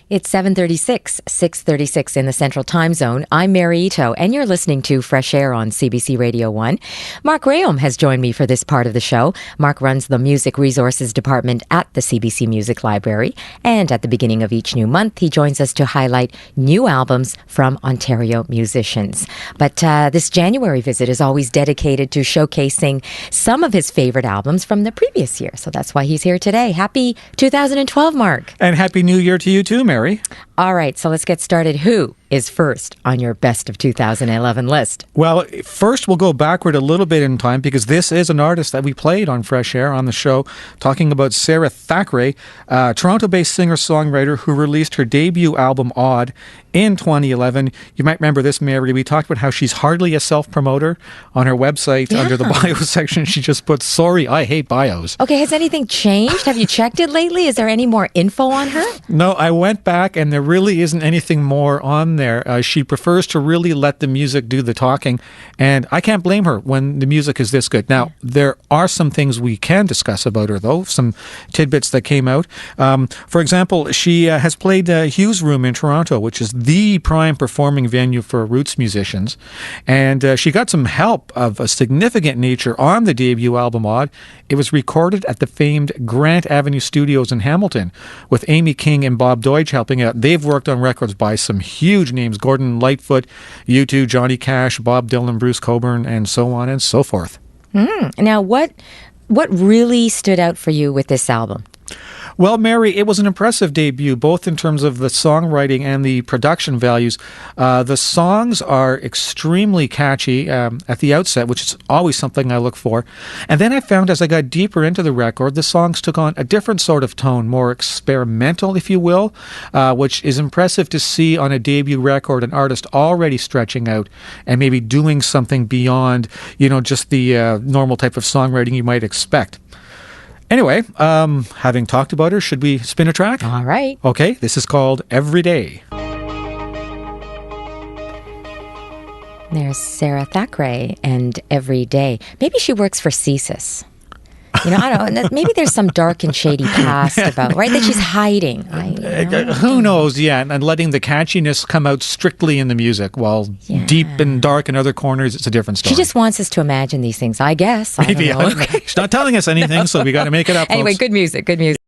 It's 7:36, 6:36 in the Central Time Zone. I'm Mary Ito, and you're listening to Fresh Air on CBC Radio 1. Mark Rheaume has joined me for this part of the show. Mark runs the Music Resources Department at the CBC Music Library, and at the beginning of each new month, he joins us to highlight new albums from Ontario musicians. But this January visit is always dedicated to showcasing some of his favorite albums from the previous year. So that's why he's here today. Happy 2012, Mark. And Happy New Year to you too, Mary. All right, so let's get started. Who is first on your best of 2011 list? Well, first we'll go backward a little bit in time because this is an artist that we played on Fresh Air on the show, talking about Sara Thackray, a Toronto-based singer-songwriter who released her debut album, Odd, in 2011. You might remember this, Mary. We talked about how she's hardly a self-promoter. On her website, under the bio section, she just puts, "Sorry, I hate bios." Okay, has anything changed? Have you checked it lately? Is there any more info on her? No, I went back and there really isn't anything more on there. She prefers to really let the music do the talking, and I can't blame her when the music is this good. Now, there are some things we can discuss about her, though, some tidbits that came out. For example, she has played Hugh's Room in Toronto, which is the prime performing venue for roots musicians, and she got some help of a significant nature on the debut album, Odd. It was recorded at the famed Grant Avenue Studios in Hamilton, with Amy King and Bob Deutsch helping out. They've worked on records by some huge names: Gordon Lightfoot, U2, Johnny Cash, Bob Dylan, Bruce Cockburn, and so on and so forth. Now, what really stood out for you with this album? Well, Mary, it was an impressive debut, both in terms of the songwriting and the production values. The songs are extremely catchy at the outset, which is always something I look for. And then I found as I got deeper into the record, the songs took on a different sort of tone, more experimental, if you will, which is impressive to see on a debut record, an artist already stretching out and maybe doing something beyond, just the normal type of songwriting you might expect. Anyway, having talked about her, should we spin a track? All right. Okay, this is called Every Day. There's Sara Thackray and Every Day. Maybe she works for CSIS. I don't know. Maybe there's some dark and shady past about, right, that she's hiding. Who knows, yeah, and letting the catchiness come out strictly in the music, while deep and dark in other corners, it's a different story. She just wants us to imagine these things, I guess. Maybe. Okay. She's not telling us anything, so we got to make it up, Anyway, folks. good music.